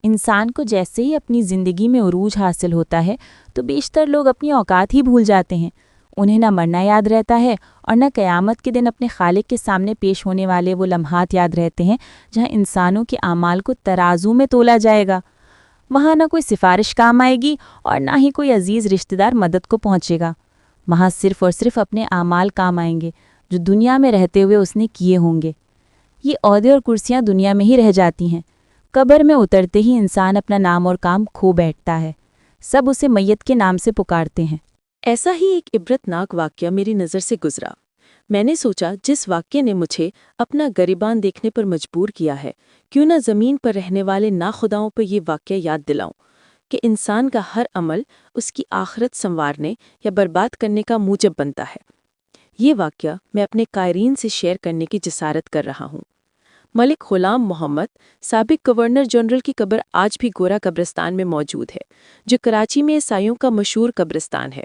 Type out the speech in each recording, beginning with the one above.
انسان کو جیسے ہی اپنی زندگی میں عروج حاصل ہوتا ہے تو بیشتر لوگ اپنی اوقات ہی بھول جاتے ہیں۔ انہیں نہ مرنا یاد رہتا ہے اور نہ قیامت کے دن اپنے خالق کے سامنے پیش ہونے والے وہ لمحات یاد رہتے ہیں جہاں انسانوں کے اعمال کو ترازو میں تولا جائے گا۔ وہاں نہ کوئی سفارش کام آئے گی اور نہ ہی کوئی عزیز رشتہ دار مدد کو پہنچے گا۔ وہاں صرف اور صرف اپنے اعمال کام آئیں گے جو دنیا میں رہتے ہوئے اس نے کیے ہوں گے۔ یہ عہدے اور کرسیاں دنیا میں ہی رہ جاتی ہیں۔ قبر میں اترتے ہی انسان اپنا نام اور کام کھو بیٹھتا ہے۔ سب اسے میت کے نام سے پکارتے ہیں۔ ایسا ہی ایک عبرتناک واقعہ میری نظر سے گزرا۔ میں نے سوچا جس واقعے نے مجھے اپنا گریبان دیکھنے پر مجبور کیا ہے، کیوں نہ زمین پر رہنے والے ناخداؤں پر یہ واقعہ یاد دلاؤں کہ انسان کا ہر عمل اس کی آخرت سنوارنے یا برباد کرنے کا موجب بنتا ہے۔ یہ واقعہ میں اپنے قائرین سے شیئر کرنے کی جسارت کر رہا ہوں۔ ملک غلام محمد، سابق گورنر جنرل کی قبر آج بھی گورا قبرستان میں موجود ہے، جو کراچی میں عیسائیوں کا مشہور قبرستان ہے۔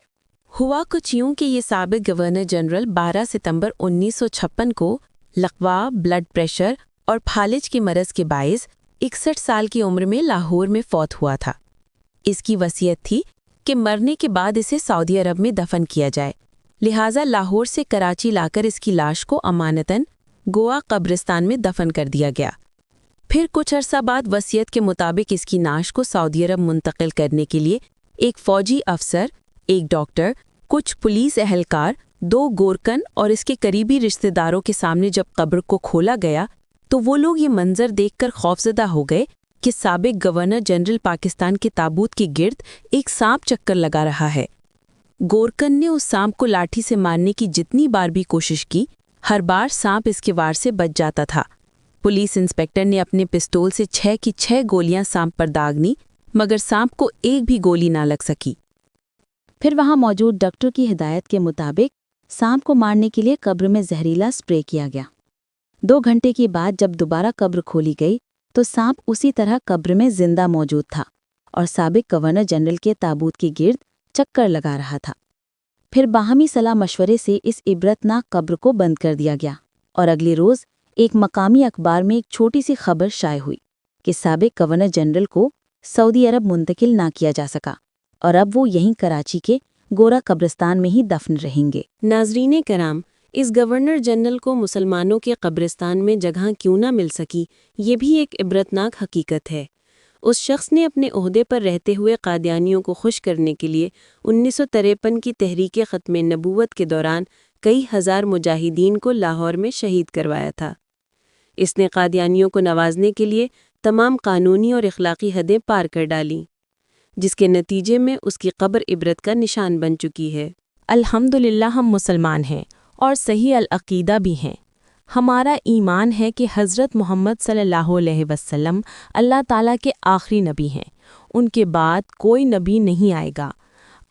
ہوا کچھ یوں کہ یہ سابق گورنر جنرل 12 ستمبر 1956 کو لقوا، بلڈ پریشر اور پھالج کے مرض کے باعث 61 سال کی عمر میں لاہور میں فوت ہوا تھا۔ اس کی وصیت تھی کہ مرنے کے بعد اسے سعودی عرب میں دفن کیا جائے، لہٰذا لاہور سے کراچی لا کر اس کی لاش کو امانتاً گوا قبرستان میں دفن کر دیا گیا۔ پھر کچھ عرصہ بعد وصیت کے مطابق اس کی نعش کو سعودی عرب منتقل کرنے کے لیے ایک فوجی افسر، ایک ڈاکٹر، کچھ پولیس اہلکار، 2 گورکن اور اس کے قریبی رشتہ داروں کے سامنے جب قبر کو کھولا گیا تو وہ لوگ یہ منظر دیکھ کر خوفزدہ ہو گئے کہ سابق گورنر جنرل پاکستان کے تابوت کے گرد ایک سانپ چکر لگا رہا ہے۔ گورکن نے اس سانپ کو لاٹھی سے مارنے کی جتنی بار بھی کوشش کی، ہر بار سانپ اس کے وار سے بچ جاتا تھا۔ پولیس انسپکٹر نے اپنے پستول سے 6 کی 6 گولیاں سانپ پر داغنی، مگر سانپ کو ایک بھی گولی نہ لگ سکی۔ پھر وہاں موجود ڈاکٹر کی ہدایت کے مطابق سانپ کو مارنے کے لیے قبر میں زہریلا سپرے کیا گیا۔ 2 گھنٹے کے بعد جب دوبارہ قبر کھولی گئی تو سانپ اسی طرح قبر میں زندہ موجود تھا اور سابق گورنر جنرل کے تابوت کے گرد چکر لگا رہا تھا۔ پھر باہمی صلاح مشورے سے اس عبرتناک قبر کو بند کر دیا گیا اور اگلے روز ایک مقامی اخبار میں ایک چھوٹی سی خبر شائع ہوئی کہ سابق گورنر جنرل کو سعودی عرب منتقل نہ کیا جا سکا اور اب وہ یہیں کراچی کے گورا قبرستان میں ہی دفن رہیں گے۔ ناظرین کرام، اس گورنر جنرل کو مسلمانوں کے قبرستان میں جگہ کیوں نہ مل سکی، یہ بھی ایک عبرتناک حقیقت ہے۔ اس شخص نے اپنے عہدے پر رہتے ہوئے قادیانیوں کو خوش کرنے کے لیے 1953 کی تحریک ختم نبوت کے دوران کئی ہزار مجاہدین کو لاہور میں شہید کروایا تھا۔ اس نے قادیانیوں کو نوازنے کے لیے تمام قانونی اور اخلاقی حدیں پار کر ڈالیں، جس کے نتیجے میں اس کی قبر عبرت کا نشان بن چکی ہے۔ الحمدللہ ہم مسلمان ہیں اور صحیح العقیدہ بھی ہیں۔ ہمارا ایمان ہے کہ حضرت محمد صلی اللہ علیہ وسلم اللہ تعالیٰ کے آخری نبی ہیں، ان کے بعد کوئی نبی نہیں آئے گا۔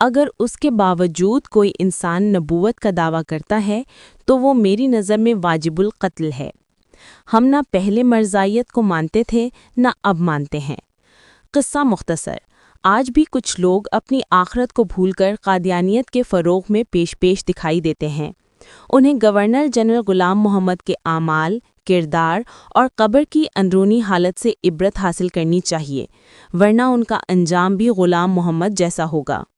اگر اس کے باوجود کوئی انسان نبوت کا دعویٰ کرتا ہے تو وہ میری نظر میں واجب القتل ہے۔ ہم نہ پہلے مرزائیت کو مانتے تھے نہ اب مانتے ہیں۔ قصہ مختصر، آج بھی کچھ لوگ اپنی آخرت کو بھول کر قادیانیت کے فروغ میں پیش دکھائی دیتے ہیں۔ انہیں گورنر جنرل غلام محمد کے اعمال، کردار اور قبر کی اندرونی حالت سے عبرت حاصل کرنی چاہیے، ورنہ ان کا انجام بھی غلام محمد جیسا ہوگا۔